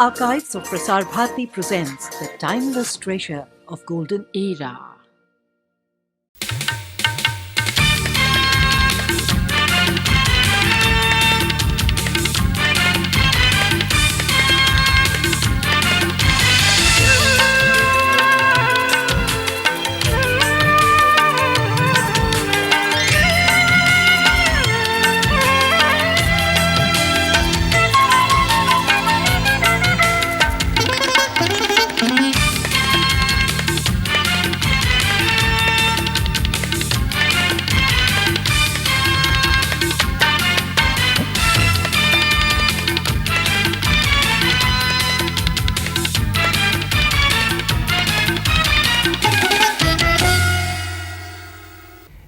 Archives of Prasar Bharati presents the timeless treasure of golden era.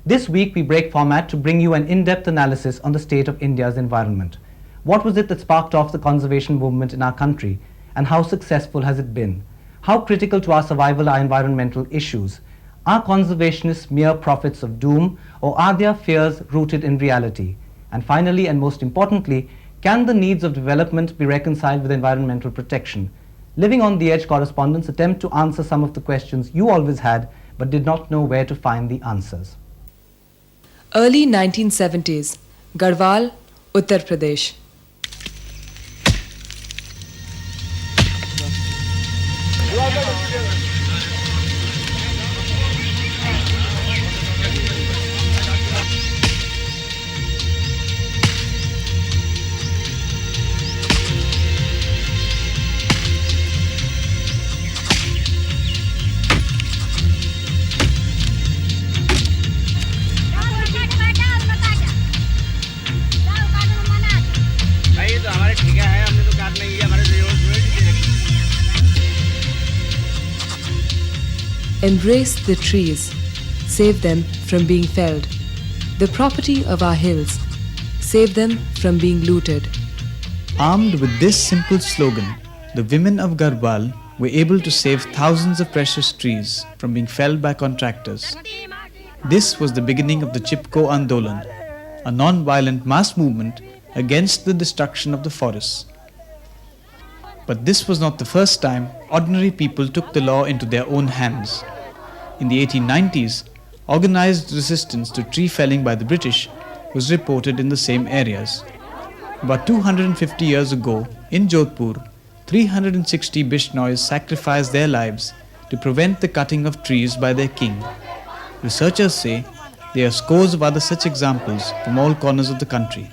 This week, we break format to bring you an in-depth analysis on the state of India's environment. What was it that sparked off the conservation movement in our country, and how successful has it been? How critical to our survival are environmental issues? Are conservationists mere prophets of doom, or are their fears rooted in reality? And finally, and most importantly, can the needs of development be reconciled with environmental protection? Living on the Edge correspondents attempt to answer some of the questions you always had, but did not know where to find the answers. Early 1970s, Garhwal, Uttar Pradesh. Embrace the trees, save them from being felled. The property of our hills, save them from being looted. Armed with this simple slogan, the women of Garhwal were able to save thousands of precious trees from being felled by contractors. This was the beginning of the Chipko Andolan, a non-violent mass movement against the destruction of the forests. But this was not the first time ordinary people took the law into their own hands. In the 1890s, organized resistance to tree felling by the British was reported in the same areas. About 250 years ago, in Jodhpur, 360 Bishnois sacrificed their lives to prevent the cutting of trees by their king. Researchers say there are scores of other such examples from all corners of the country,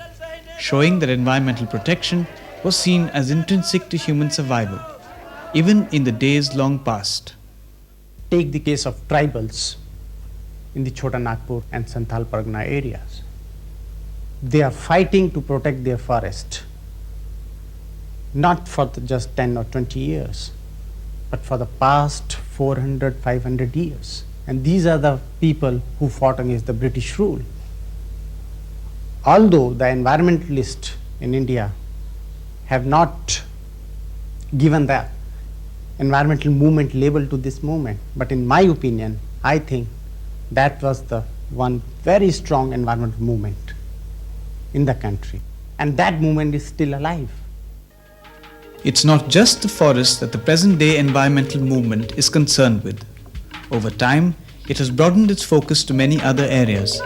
showing that environmental protection was seen as intrinsic to human survival, even in the days long past. Take the case of tribals in the Chota Nagpur and Santhal Pargana areas. They are fighting to protect their forest, not for just 10 or 20 years, but for the past 400, 500 years. And these are the people who fought against the British rule. Although the environmentalists in India have not given the environmental movement label to this movement, but in my opinion, I think that was the one very strong environmental movement in the country, and that movement is still alive. It's not just the forest that the present-day environmental movement is concerned with. Over time, it has broadened its focus to many other areas.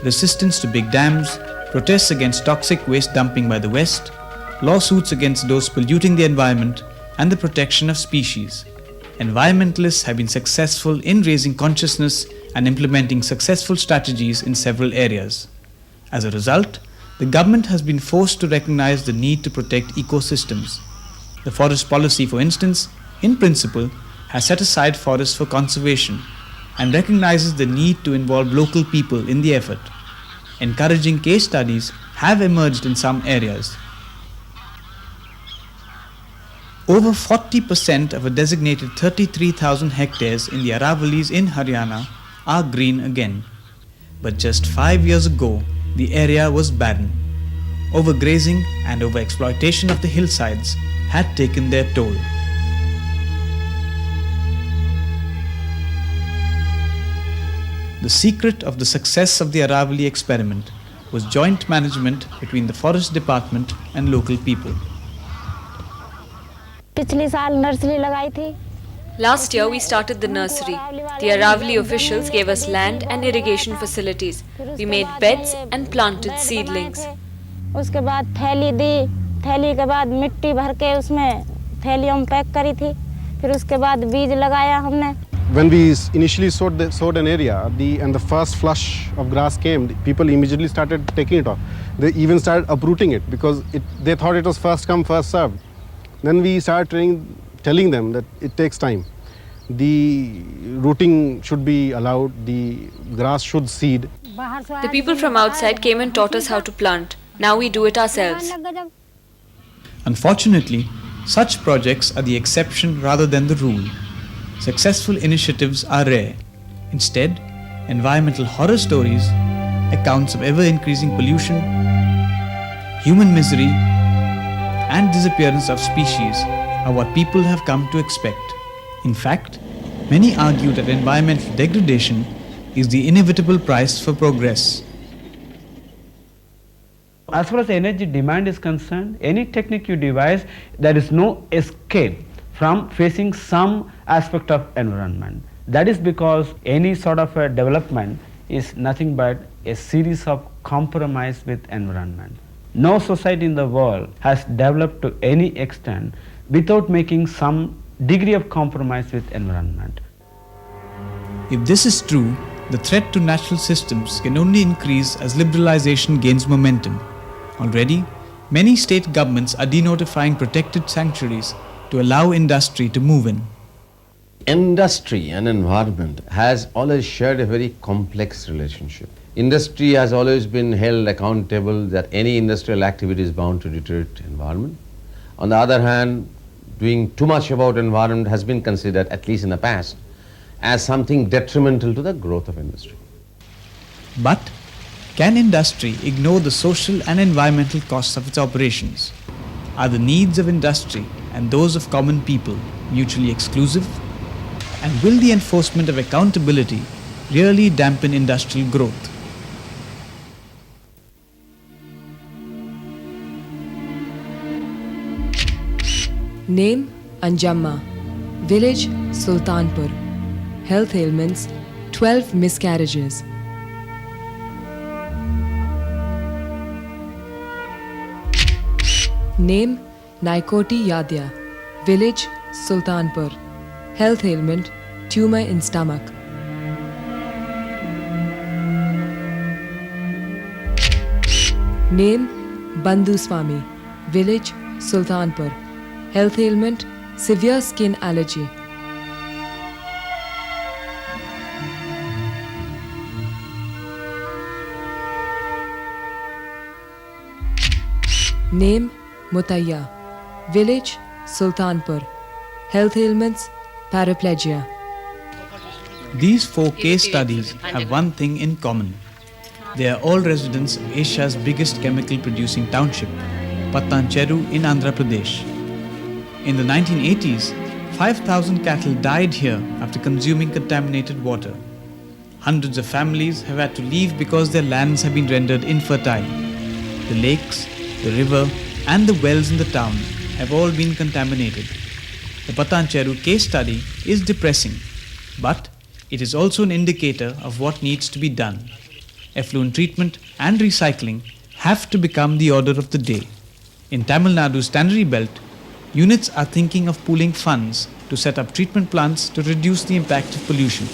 Resistance to big dams, protests against toxic waste dumping by the West, lawsuits against those polluting the environment, and the protection of species. Environmentalists have been successful in raising consciousness and implementing successful strategies in several areas. As a result, the government has been forced to recognize the need to protect ecosystems. The forest policy, for instance, in principle, has set aside forests for conservation and recognizes the need to involve local people in the effort. Encouraging case studies have emerged in some areas. Over 40% of a designated 33,000 hectares in the Aravalis in Haryana are green again. But just 5 years ago, the area was barren. Overgrazing and overexploitation of the hillsides had taken their toll. The secret of the success of the Aravali experiment was joint management between the Forest Department and local people. पिछले साल nursery लगाई थी। Last year, we started the nursery. The Aravali officials gave us land and irrigation facilities. We made beds and planted seedlings. उसके बाद थैली दी, थैली के बाद मिट्टी भर के उसमें थैलियों में पैक करी थी, फिर उसके बाद बीज लगाया हमने। When we initially sowed an area, and the first flush of grass came, people immediately started taking it off. They even started uprooting it because they thought it was first come, first served. Then we started telling them that it takes time. The rooting should be allowed, the grass should seed. The people from outside came and taught us how to plant. Now we do it ourselves. Unfortunately, such projects are the exception rather than the rule. Successful initiatives are rare. Instead, environmental horror stories, accounts of ever-increasing pollution, human misery, and disappearance of species are what people have come to expect. In fact, many argue that environmental degradation is the inevitable price for progress. As far as energy demand is concerned, any technique you devise, there is no escape from facing some aspect of environment. That is because any sort of a development is nothing but a series of compromise with environment. No society in the world has developed to any extent without making some degree of compromise with environment. If this is true, the threat to natural systems can only increase as liberalization gains momentum. Already, many state governments are denotifying protected sanctuaries to allow industry to move in. Industry and environment has always shared a very complex relationship. Industry has always been held accountable that any industrial activity is bound to deteriorate environment. On the other hand, doing too much about environment has been considered, at least in the past, as something detrimental to the growth of industry. But can industry ignore the social and environmental costs of its operations? Are the needs of industry and those of common people mutually exclusive? And will the enforcement of accountability really dampen industrial growth? Name Anjamma. Village Sultanpur. Health ailments 12 miscarriages. Name Naikoti Yadya. Village Sultanpur. Health ailment tumor in stomach. Name Bandhu Swami. Village Sultanpur. Health ailment severe skin allergy. Name Mutaya. Village Sultanpur. Health ailments paraplegia. These 4 case studies have one thing in common. They are all residents of Asia's biggest chemical producing township, Pattancheru in Andhra Pradesh. In the 1980s, 5,000 cattle died here after consuming contaminated water. Hundreds of families have had to leave because their lands have been rendered infertile. The lakes, the river, and the wells in the town have all been contaminated. The Pattancheru case study is depressing, but it is also an indicator of what needs to be done. Effluent treatment and recycling have to become the order of the day. In Tamil Nadu's Tannery Belt, units are thinking of pooling funds to set up treatment plants to reduce the impact of pollution,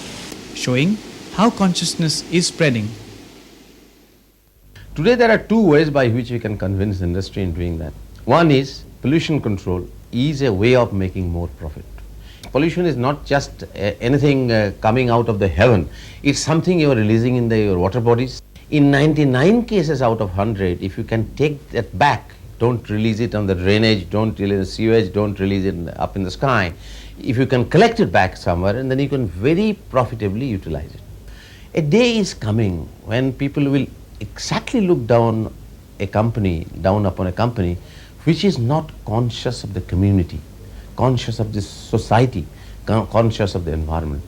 showing how consciousness is spreading. Today there are 2 ways by which we can convince industry in doing that. One is pollution control is a way of making more profit. Pollution is not just anything coming out of the heaven, it's something you are releasing in your water bodies. In 99 cases out of 100, if you can take that back, don't release it on the drainage, don't release the sewage, don't release it up in the sky. If you can collect it back somewhere, and then you can very profitably utilize it. A day is coming when people will exactly look down upon a company which is not conscious of the community, conscious of this society, conscious of the environment.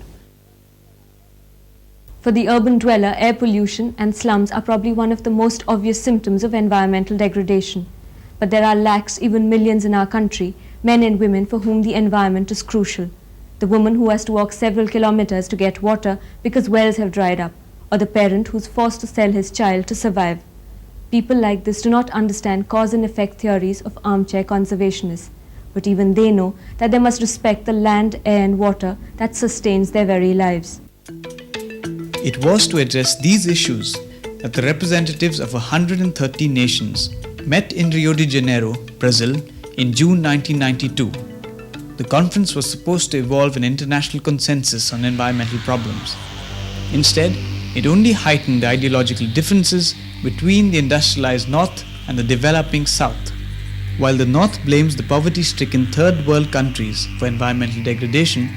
For the urban dweller, air pollution and slums are probably one of the most obvious symptoms of environmental degradation. But there are lakhs, even millions in our country, men and women for whom the environment is crucial. The woman who has to walk several kilometers to get water because wells have dried up, or the parent who's forced to sell his child to survive. People like this do not understand cause and effect theories of armchair conservationists, but even they know that they must respect the land, air and water that sustains their very lives. It was to address these issues that the representatives of 130 nations met in Rio de Janeiro, Brazil, in June 1992. The conference was supposed to evolve an international consensus on environmental problems. Instead, it only heightened the ideological differences between the industrialized North and the developing South. While the North blames the poverty-stricken third world countries for environmental degradation,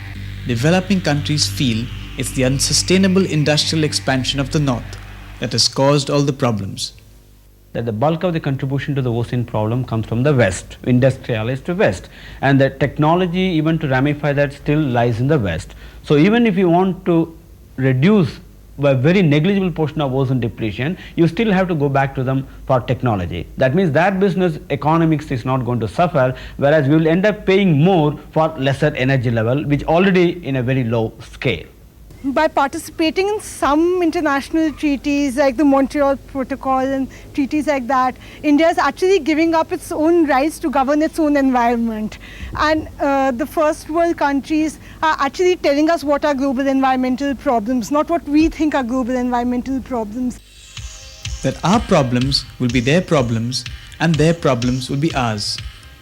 developing countries feel it's the unsustainable industrial expansion of the North that has caused all the problems. That the bulk of the contribution to the ocean problem comes from the West, industrialized West, and the technology even to ramify that still lies in the West. So even if you want to reduce a very negligible portion of ozone depletion, you still have to go back to them for technology. That means that business economics is not going to suffer, whereas we will end up paying more for lesser energy level, which already in a very low scale. By participating in some international treaties like the Montreal Protocol and treaties like that, India is actually giving up its own rights to govern its own environment. And the first world countries are actually telling us what are global environmental problems, not what we think are global environmental problems. That our problems will be their problems and their problems will be ours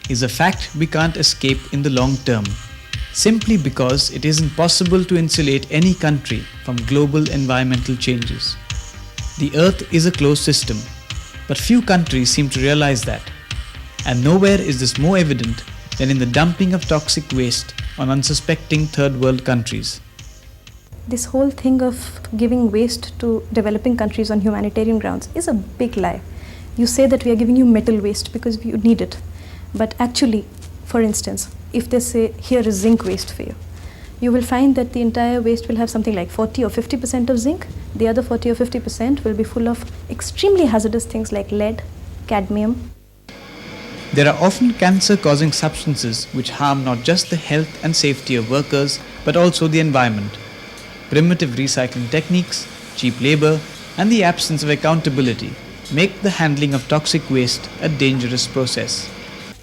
is a fact we can't escape in the long term, simply because it isn't possible to insulate any country from global environmental changes. The Earth is a closed system, but few countries seem to realize that. And nowhere is this more evident than in the dumping of toxic waste on unsuspecting third world countries. This whole thing of giving waste to developing countries on humanitarian grounds is a big lie. You say that we are giving you metal waste because you need it, but actually, for instance, if they say here is zinc waste for you, you will find that the entire waste will have something like 40 or 50% of zinc. The other 40 or 50% will be full of extremely hazardous things like lead, cadmium. There are often cancer-causing substances which harm not just the health and safety of workers but also the environment. Primitive recycling techniques, cheap labor, and the absence of accountability make the handling of toxic waste a dangerous process.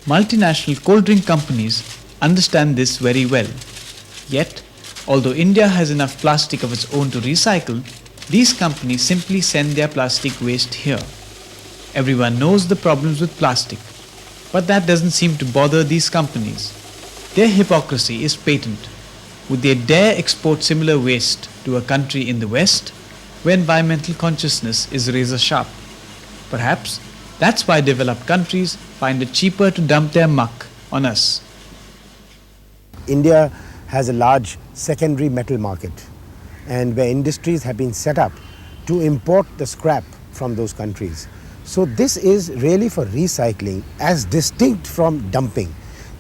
Multinational cold drink companies understand this very well. Yet, although India has enough plastic of its own to recycle, these companies simply send their plastic waste here. Everyone knows the problems with plastic, but that doesn't seem to bother these companies. Their hypocrisy is patent. Would they dare export similar waste to a country in the West, where environmental consciousness is razor sharp? Perhaps that's why developed countries find it cheaper to dump their muck on us. India has a large secondary metal market, and where industries have been set up to import the scrap from those countries. So this is really for recycling as distinct from dumping.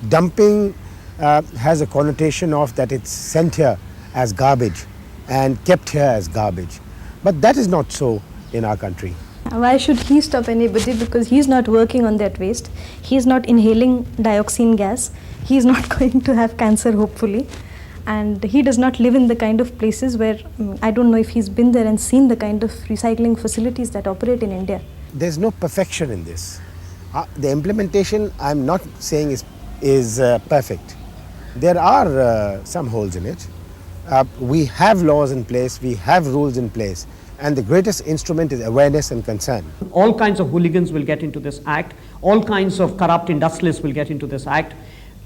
Dumping has a connotation of that it's sent here as garbage and kept here as garbage. But that is not so in our country. Why should he stop anybody? Because he's not working on that waste. He's not inhaling dioxin gas. He's not going to have cancer, hopefully. And he does not live in the kind of places where, I don't know if he's been there and seen the kind of recycling facilities that operate in India. There's no perfection in this. The implementation, I'm not saying is perfect. There are some holes in it. We have laws in place, we have rules in place, and the greatest instrument is awareness and concern. All kinds of hooligans will get into this act, all kinds of corrupt industrialists will get into this act,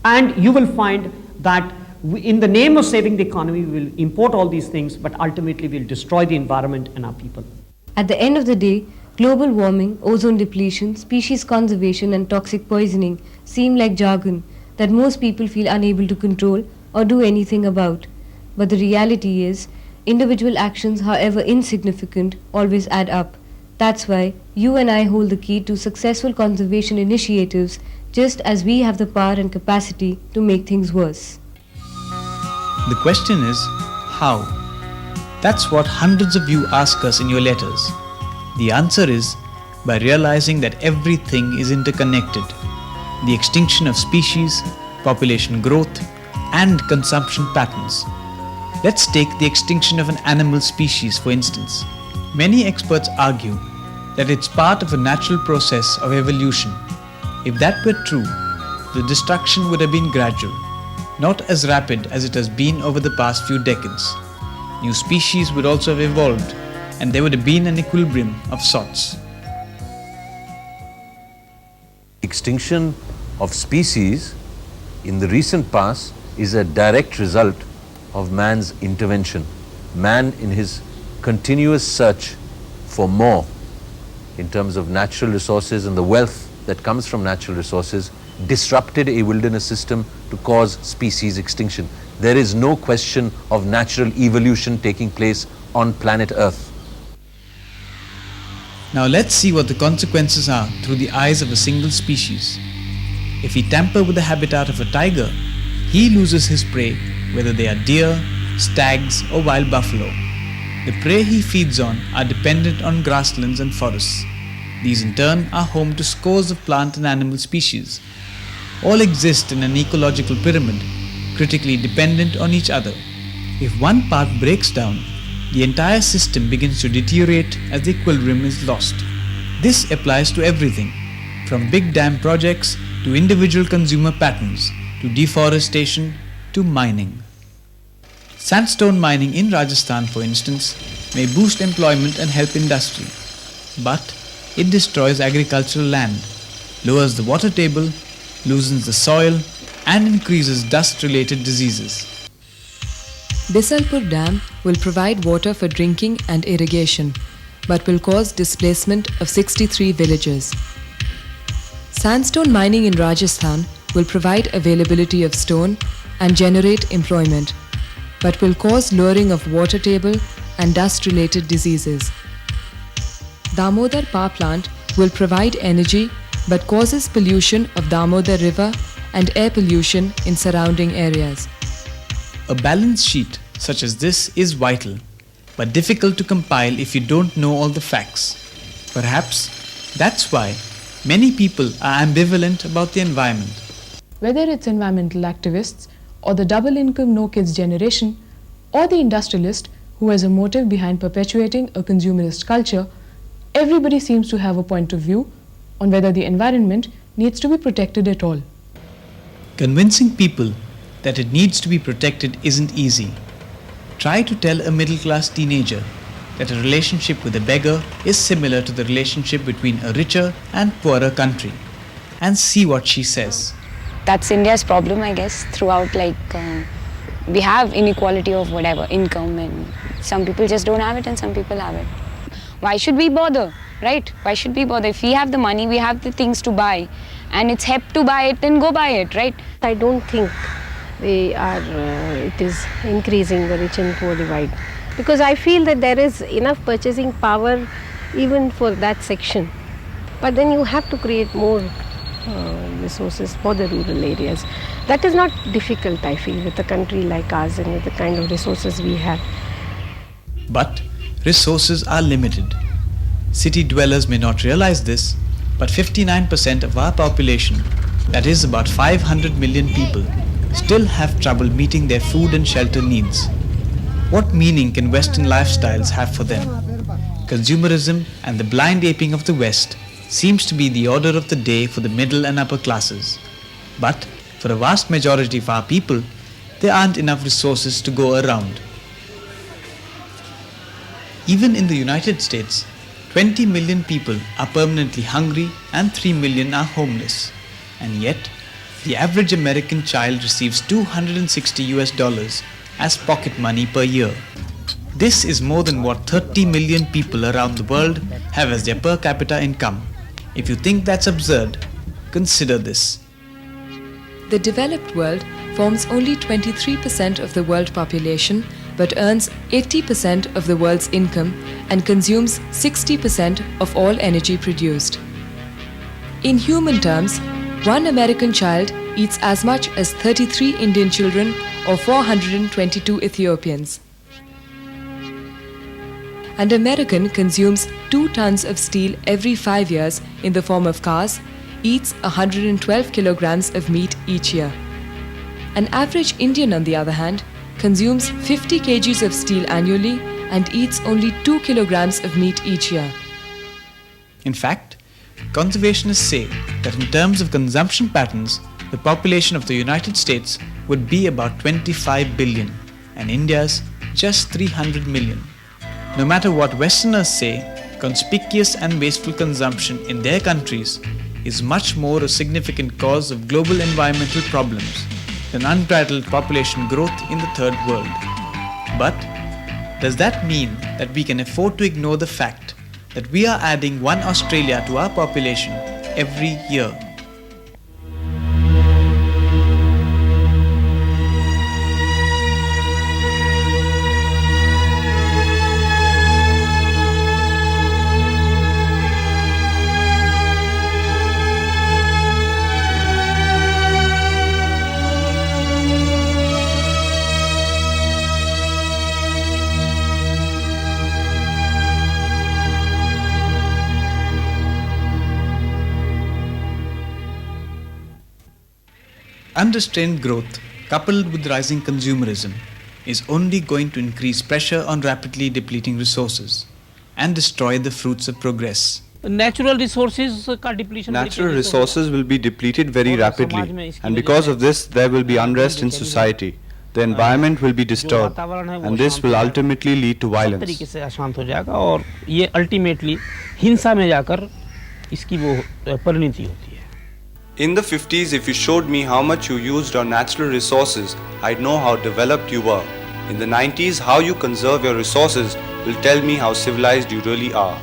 and you will find that in the name of saving the economy, we will import all these things, but ultimately we'll destroy the environment and our people. At the end of the day, global warming, ozone depletion, species conservation and toxic poisoning seem like jargon that most people feel unable to control or do anything about. But the reality is, individual actions, however insignificant, always add up. That's why you and I hold the key to successful conservation initiatives, just as we have the power and capacity to make things worse. The question is, how? That's what hundreds of you ask us in your letters. The answer is by realizing that everything is interconnected. The extinction of species, population growth, and consumption patterns. Let's take the extinction of an animal species, for instance. Many experts argue that it's part of a natural process of evolution. If that were true, the destruction would have been gradual, not as rapid as it has been over the past few decades. New species would also have evolved, and there would have been an equilibrium of sorts. Extinction of species in the recent past is a direct result of man's intervention. Man, in his continuous search for more in terms of natural resources and the wealth that comes from natural resources, disrupted a wilderness system to cause species extinction. There is no question of natural evolution taking place on planet Earth. Now let's see what the consequences are through the eyes of a single species. If we tamper with the habitat of a tiger, he loses his prey, whether they are deer, stags, or wild buffalo. The prey he feeds on are dependent on grasslands and forests. These in turn are home to scores of plant and animal species. All exist in an ecological pyramid, critically dependent on each other. If one part breaks down, the entire system begins to deteriorate as the equilibrium is lost. This applies to everything, from big dam projects to individual consumer patterns, to deforestation, to mining. Sandstone mining in Rajasthan, for instance, may boost employment and help industry, but it destroys agricultural land, lowers the water table, loosens the soil, and increases dust-related diseases. Bisalpur Dam will provide water for drinking and irrigation, but will cause displacement of 63 villages. Sandstone mining in Rajasthan will provide availability of stone and generate employment, but will cause lowering of water table and dust-related diseases. Damodar Power Plant will provide energy but causes pollution of Damodar River and air pollution in surrounding areas. A balance sheet such as this is vital, but difficult to compile if you don't know all the facts. Perhaps that's why many people are ambivalent about the environment. Whether it's environmental activists, or the double income no kids generation, or the industrialist who has a motive behind perpetuating a consumerist culture, everybody seems to have a point of view on whether the environment needs to be protected at all. Convincing people that it needs to be protected isn't easy. Try to tell a middle-class teenager that a relationship with a beggar is similar to the relationship between a richer and poorer country, and see what she says. That's India's problem, I guess, throughout, we have inequality of whatever, income, and some people just don't have it and some people have it. Why should we bother, right? Why should we bother? If we have the money, we have the things to buy, and it's hep to buy it, then go buy it, right? I don't think it is increasing the rich and poor divide, because I feel that there is enough purchasing power even for that section, but then you have to create more resources for the rural areas. That is not difficult, I feel, with a country like ours and with the kind of resources we have. But resources are limited. City dwellers may not realize this, but 59% of our population, that is about 500 million people, still have trouble meeting their food and shelter needs. What meaning can Western lifestyles have for them? Consumerism and the blind aping of the West seems to be the order of the day for the middle and upper classes. But for a vast majority of our people, there aren't enough resources to go around. Even in the United States, 20 million people are permanently hungry and 3 million are homeless. And yet, the average American child receives $260 as pocket money per year. This is more than what 30 million people around the world have as their per capita income. If you think that's absurd, consider this. The developed world forms only 23% of the world population, but earns 80% of the world's income and consumes 60% of all energy produced. In human terms, one American child eats as much as 33 Indian children or 422 Ethiopians. An American consumes 2 tons of steel every 5 years in the form of cars, eats 112 kilograms of meat each year. An average Indian, on the other hand, consumes 50 kgs of steel annually and eats only 2 kilograms of meat each year. In fact, conservationists say that in terms of consumption patterns, the population of the United States would be about 25 billion and India's just 300 million. No matter what Westerners say, conspicuous and wasteful consumption in their countries is much more a significant cause of global environmental problems than unbridled population growth in the third world. But does that mean that we can afford to ignore the fact that we are adding one Australia to our population every year? Unrestrained growth, coupled with rising consumerism, is only going to increase pressure on rapidly depleting resources and destroy the fruits of progress. Natural resources will be depleted very rapidly, and because of this there will be unrest in society. The environment will be disturbed, and this will ultimately lead to violence. In the 50s, if you showed me how much you used on natural resources, I'd know how developed you were. In the 90s, how you conserve your resources will tell me how civilized you really are.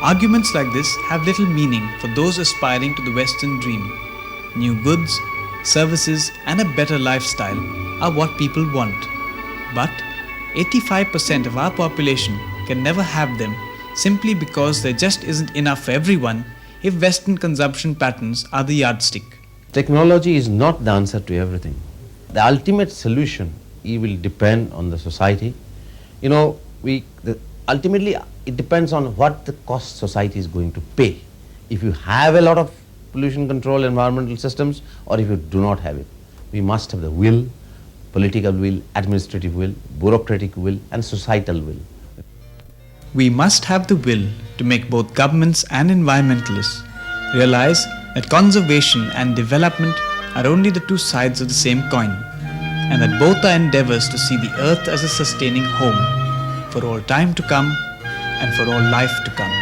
Arguments like this have little meaning for those aspiring to the Western dream. New goods, services, and a better lifestyle are what people want. But 85% of our population can never have them simply because there just isn't enough for everyone if Western consumption patterns are the yardstick. Technology is not the answer to everything. The ultimate solution will depend on the society. Ultimately it depends on what the cost society is going to pay. If you have a lot of pollution control environmental systems, or if you do not have it, we must have the will, political will, administrative will, bureaucratic will, and societal will. We must have the will to make both governments and environmentalists realize that conservation and development are only the two sides of the same coin, and that both are endeavors to see the earth as a sustaining home for all time to come and for all life to come.